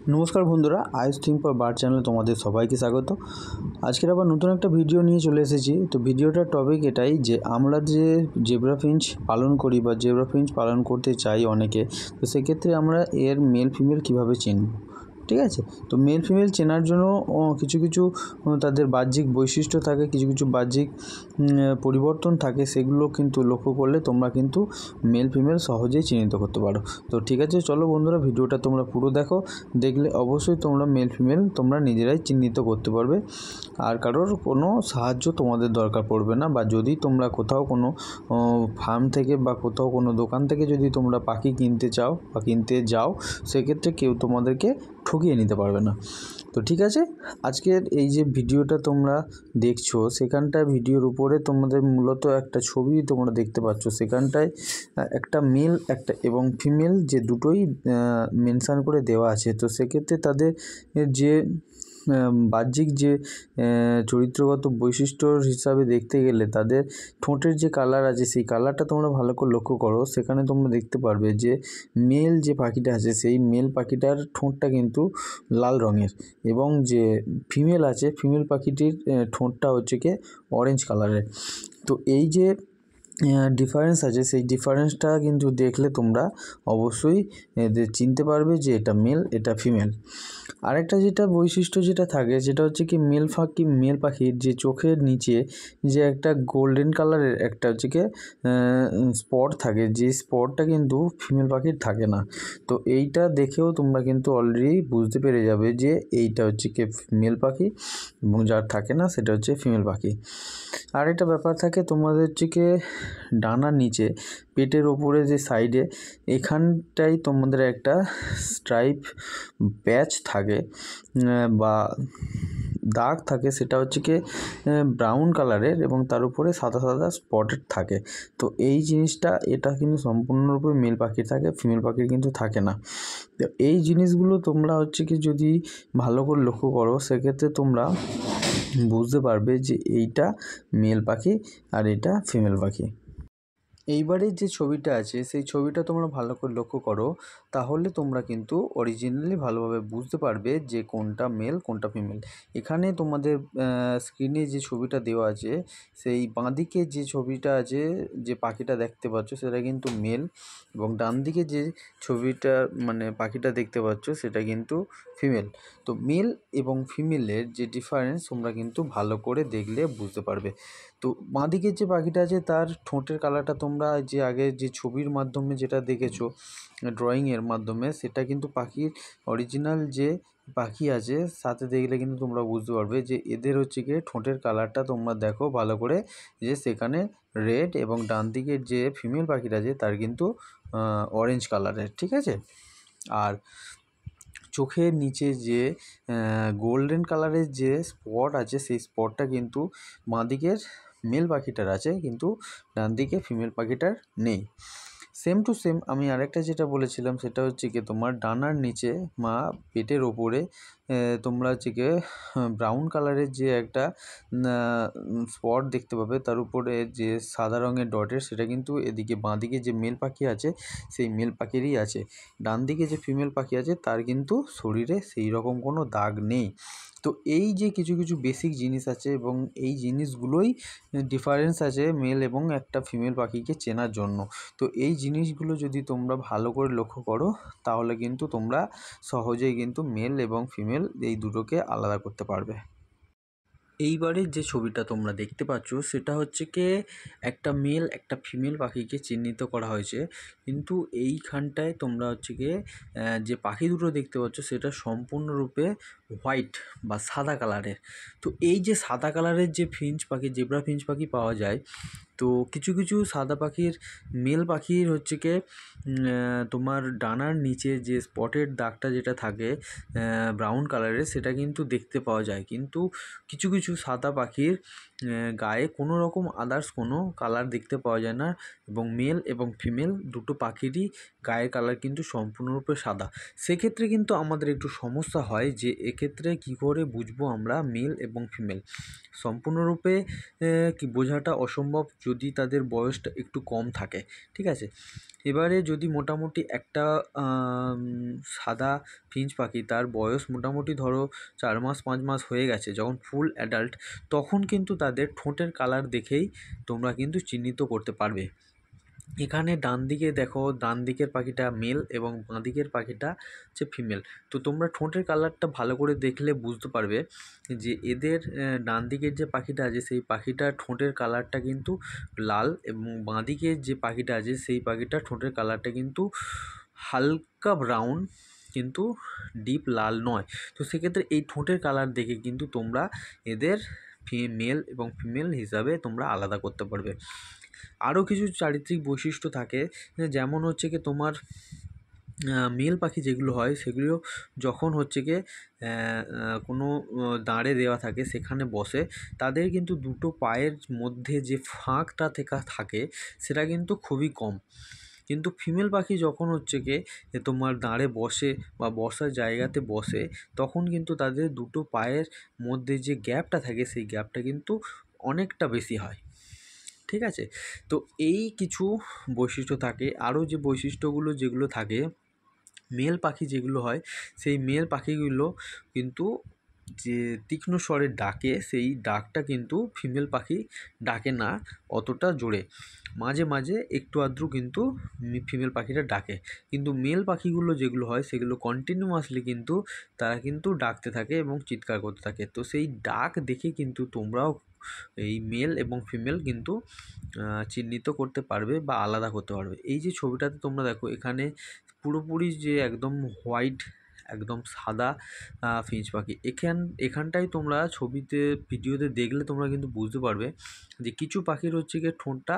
নমস্কার বন্ধুরা, আইস think for bird চ্যানেলে তোমাদের সবাইকে স্বাগত। আজকের আবার নতুন একটা ভিডিও নিয়ে চলে এসেছি। তো ভিডিওটার টপিক এটাই যে আমরা যে জেব্রা ফিঞ্চ পালন করি বা জেব্রা ফিঞ্চ পালন করতে চাই অনেকে, তো সেক্ষেত্রে আমরা এর মেল ফিমেল কীভাবে চিনব, ঠিক আছে। তো মেল ফিমেল চেনার জন্য কিছু কিছু তাদের বাহ্যিক বৈশিষ্ট্য থাকে, কিছু কিছু বাহ্যিক পরিবর্তন থাকে, সেগুলো কিন্তু লক্ষ্য করলে তোমরা কিন্তু মেল ফিমেল সহজেই চিহ্নিত করতে পারো। তো ঠিক আছে, চলো বন্ধুরা, ভিডিওটা তোমরা পুরো দেখো। দেখলে অবশ্যই তোমরা মেল ফিমেল তোমরা নিজেরাই চিহ্নিত করতে পারবে, আর কারোর কোনো সাহায্য তোমাদের দরকার পড়বে না। বা যদি তোমরা কোথাও কোনো ফার্ম থেকে বা কোথাও কোনো দোকান থেকে যদি তোমরা পাখি কিনতে চাও বা কিনতে যাও, সেক্ষেত্রে কেউ তোমাদেরকে ঠকিয়ে নিতে পারবে না। তো ঠিক আছে, আজকের এই যে ভিডিওটা তোমরা দেখছো, সেখানটায় ভিডিওর উপরে তোমাদের মূলত একটা ছবি তোমরা দেখতে পাচ্ছ। সেখানটায় একটা মেল একটা এবং ফিমেল যে দুটোই মেনশান করে দেওয়া আছে। তো সেক্ষেত্রে তাদের যে বাহ্যিক যে চরিত্রগত বৈশিষ্ট্যর হিসাবে দেখতে গেলে তাদের ঠোঁটের যে কালার আছে, সেই কালারটা তোমরা ভালো করে লক্ষ্য করো। সেখানে তোমরা দেখতে পারবে যে মেল যে পাখিটা আছে, সেই মেল পাখিটার ঠোঁটটা কিন্তু লাল রঙের, এবং যে ফিমেল আছে, ফিমেল পাখিটির ঠোঁটটা হচ্ছে কি অরেঞ্জ কালারের। তো এই যে ডিফারেন্স আছে, সেই ডিফারেন্সটা কিন্তু দেখলে তোমরা অবশ্যই চিনতে পারবে যে এটা মেল, এটা ফিমেল। আরেকটা যেটা বৈশিষ্ট্য যেটা থাকে, সেটা হচ্ছে কি মেল পাখির যে চোখের নিচে যে একটা গোল্ডেন কালারের একটা হচ্ছে কি স্পট থাকে, যে স্পটটা কিন্তু ফিমেল পাখির থাকে না। তো এইটা দেখেও তোমরা কিন্তু অলরেডি বুঝতে পেরে যাবে যে এইটা হচ্ছে কি মেল পাখি, এবং যার থাকে না সেটা হচ্ছে ফিমেল পাখি। আর একটা ব্যাপার থাকে তোমাদের হচ্ছে কি ডানার নিচে পেটের ওপরে যে সাইডে এখানটাই তোমাদের একটা স্ট্রাইপ প্যাচ থাকে বা দাগ থাকে, সেটা হচ্ছে কি ব্রাউন কালারের এবং তার উপরে সাদা সাদা স্পটেড থাকে। তো এই জিনিসটা এটা কিন্তু সম্পূর্ণরূপে মেল পাখির থাকে, ফিমেল পাখির কিন্তু থাকে না। তো এই জিনিসগুলো তোমরা হচ্ছে কি যদি ভালো করে লক্ষ্য করো, সেক্ষেত্রে তোমরা বুঝতে পারবে যে এইটা মেল পাখি আর এটা ফিমেল পাখি। এইবারে যে ছবিটা আছে, সেই ছবিটা তোমরা ভালো করে লক্ষ্য করো, তাহলে তোমরা কিন্তু অরিজিনালি ভালোভাবে বুঝতে পারবে যে কোনটা মেল কোনটা ফিমেল। এখানে তোমাদের স্ক্রিনে যে ছবিটা দেওয়া আছে, সেই বাঁদিকে যে ছবিটা আছে, যে পাখিটা দেখতে পাচ্ছ, সেটা কিন্তু মেল, এবং ডান দিকে যে ছবিটা মানে পাখিটা দেখতে পাচ্ছ, সেটা কিন্তু ফিমেল। তো মেল এবং ফিমেলের যে ডিফারেন্স তোমরা কিন্তু ভালো করে দেখলে বুঝতে পারবে। তো বাঁদিকের যে পাখিটা আছে, তার ঠোঁটের কালারটা তোমরা যে আগে যে ছবির মাধ্যমে যেটা দেখেছো ড্রয়িংয়ের মাধ্যমে, সেটা কিন্তু পাখির অরিজিনাল যে পাখি আছে সাথে দেখলে কিন্তু তোমরা বুঝতে পারবে যে এদের হচ্ছে গিয়ে ঠোঁটের কালারটা তোমরা দেখো ভালো করে, যে সেখানে রেড, এবং ডান দিকের যে ফিমেল পাখিটা আছে তার কিন্তু অরেঞ্জ কালারের, ঠিক আছে। আর চোখের নিচে যে গোল্ডেন কালারের যে স্পট আছে, সেই স্পটটা কিন্তু বাঁদিকের মেল পাখিটার আছে, কিন্তু ডান দিকে ফিমেল পাখিটার নেই। সেম টু সেম আমি আরেকটা যেটা বলেছিলাম, সেটা হচ্ছে কি তোমার ডানার নিচে মা পেটের ওপরে তোমরা হচ্ছে কি ব্রাউন কালারের যে একটা স্পট দেখতে পাবে, তার উপরে যে সাদা রঙের ডটের, সেটা কিন্তু এদিকে বাঁদিকে যে মেল পাখি আছে সেই মেল পাখিরই আছে। ডান দিকে যে ফিমেল পাখি আছে তার কিন্তু শরীরে সেই রকম কোনো দাগ নেই। তো এই যে কিছু কিছু বেসিক জিনিস আছে, এবং এই জিনিসগুলোই ডিফারেন্স আছে মেল এবং একটা ফিমেল পাখিকে চেনার জন্য। তো এই জিনিসগুলো যদি তোমরা ভালো করে লক্ষ্য করো, তাহলে কিন্তু তোমরা সহজেই কিন্তু মেল এবং ফিমেল এই দুটোকে আলাদা করতে পারবে। এইবারের যে ছবিটা তোমরা দেখতে পাচ্ছ, সেটা হচ্ছে কি একটা মেল একটা ফিমেল পাখিকে চিহ্নিত করা হয়েছে, কিন্তু এইখানটায় তোমরা হচ্ছে গিয়ে যে পাখি দুটো দেখতে পাচ্ছ, সেটা সম্পূর্ণরূপে হোয়াইট বা সাদা কালারের। তো এই যে সাদা কালারের যে ফিঞ্চ পাখি, জেব্রা ফিঞ্চ পাখি পাওয়া যায়, তো কিছু কিছু সাদা পাখির মেল পাখির হচ্ছে কি তোমার ডানার নিচে যে স্পটের দাগটা যেটা থাকে ব্রাউন কালারের, সেটা কিন্তু দেখতে পাওয়া যায়। কিন্তু কিছু কিছু সাদা পাখির গায়ে কোনো রকম আদার্স কোনো কালার দেখতে পাওয়া যায় না, এবং মেল এবং ফিমেল দুটো পাখিরই গায়ের কালার কিন্তু সম্পূর্ণরূপে সাদা। সেক্ষেত্রে কিন্তু আমাদের একটু সমস্যা হয় যে এক্ষেত্রে কী করে বুঝবো আমরা মেল এবং ফিমেল। সম্পূর্ণরূপে কি বোঝাটা অসম্ভব যদি তাদের বয়সটা একটু কম থাকে, ঠিক আছে। এবারে যদি মোটামুটি একটা সাদা ফিঞ্চ পাখি তার বয়স মোটামুটি ধরো 4 মাস 5 মাস হয়ে গেছে, যখন ফুল অ্যাডাল্ট, তখন কিন্তু তাদের ঠোঁটের কালার দেখেই তোমরা কিন্তু চিহ্নিত করতে পারবে। এখানে ডান দিকে দেখো, ডান দিকের পাখিটা মেল এবং বাঁ দিকের পাখিটা হচ্ছে ফিমেল। তো তোমরা ঠোঁটের কালারটা ভালো করে দেখলে বুঝতে পারবে যে এদের ডান দিকের যে পাখিটা আছে সেই পাখিটার ঠোঁটের কালারটা কিন্তু লাল, এবং বাঁ দিকের যে পাখিটা আছে সেই পাখিটার ঠোঁটের কালারটা কিন্তু হালকা ব্রাউন, কিন্তু ডিপ লাল নয়। তো সেক্ষেত্রে এই ঠোঁটের কালার দেখে কিন্তু তোমরা এদের মেল এবং ফিমেল হিসাবে তোমরা আলাদা করতে পারবে। আরও কিছু চারিত্রিক বৈশিষ্ট্য থাকে, যেমন হচ্ছে কি তোমার মেল পাখি যেগুলো হয় সেগুলো যখন হচ্ছে গিয়ে কোনো দাঁড়ে দেওয়া থাকে সেখানে বসে, তাদের কিন্তু দুটো পায়ের মধ্যে যে ফাঁকটা থাকে সেটা কিন্তু খুবই কম। কিন্তু ফিমেল পাখি যখন হচ্ছে গিয়ে তোমার দাঁড়ে বসে বা বসার জায়গাতে বসে, তখন কিন্তু তাদের দুটো পায়ের মধ্যে যে গ্যাপটা থাকে সেই গ্যাপটা কিন্তু অনেকটা বেশি হয়, ঠিক আছে। তো এই কিছু বৈশিষ্ট্য থাকে। আরও যে বৈশিষ্ট্যগুলো যেগুলো থাকে, মেল পাখি যেগুলো হয় সেই মেল পাখিগুলো কিন্তু যে তীক্ষ্ণ স্বরে ডাকে সেই ডাকটা কিন্তু ফিমেল পাখি ডাকে না অতটা জোরে, মাঝে মাঝে একটু আধটু কিন্তু ফিমেল পাখিটা ডাকে। কিন্তু মেল পাখিগুলো যেগুলো হয় সেগুলো কন্টিনিউয়াসলি কিন্তু তারা কিন্তু ডাকতে থাকে এবং চিৎকার করতে থাকে। তো সেই ডাক দেখে কিন্তু তোমরাও এই মেল এবং ফিমেল কিন্তু চিহ্নিত করতে পারবে বা আলাদা করতে পারবে। এই যে ছবিটাতে তোমরা দেখো, এখানে পুরোপুরি যে একদম হোয়াইট, একদম সাদা ফিঞ্চ পাখি, এখানটায় তোমরা ছবিতে ভিডিওতে দেখলে তোমরা কিন্তু বুঝতে পারবে যে কিছু পাখির হচ্ছে গিয়ে ঠোঁটটা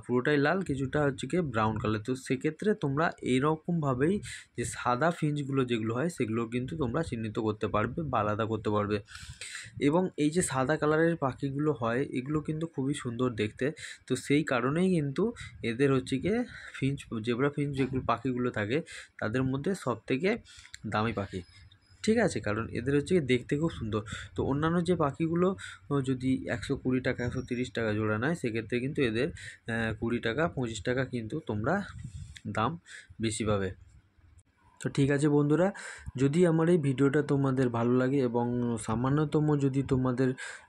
পুরোটাই লাল, কিছুটা হচ্ছে গিয়ে ব্রাউন কালার। তো সেক্ষেত্রে তোমরা এইরকমভাবেই যে সাদা ফিঞ্চগুলো যেগুলো হয় সেগুলো কিন্তু তোমরা চিহ্নিত করতে পারবে বা আলাদা করতে পারবে। এবং এই যে সাদা কালারের পাখিগুলো হয় এগুলো কিন্তু খুবই সুন্দর দেখতে। তো সেই কারণেই কিন্তু এদের হচ্ছে গিয়ে জেব্রা ফিঞ্চ যেগুলো পাখিগুলো থাকে তাদের মধ্যে সবথেকে দামি পাখি, ঠিক আছে, কারণ এদের হচ্ছে দেখতে খুব সুন্দর। তো অন্যান্য যে পাখিগুলো যদি 120 টাকা 130 টাকা জোড়া নেয়, সেক্ষেত্রে কিন্তু এদের 20 টাকা 25 টাকা কিন্তু তোমরা দাম বেশি পাবে। তো ঠিক আছে বন্ধুরা, যদি আমার এই ভিডিওটা তোমাদের ভালো লাগে এবং সামান্যতম যদি তোমাদের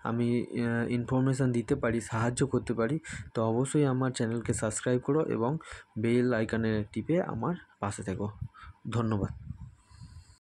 আমি ইনফরমেশান দিতে পারি, সাহায্য করতে পারি, তো অবশ্যই আমার চ্যানেলকে সাবস্ক্রাইব করো এবং বেল আইকনে টিপে আমার পাশে থেকো। ধন্যবাদ।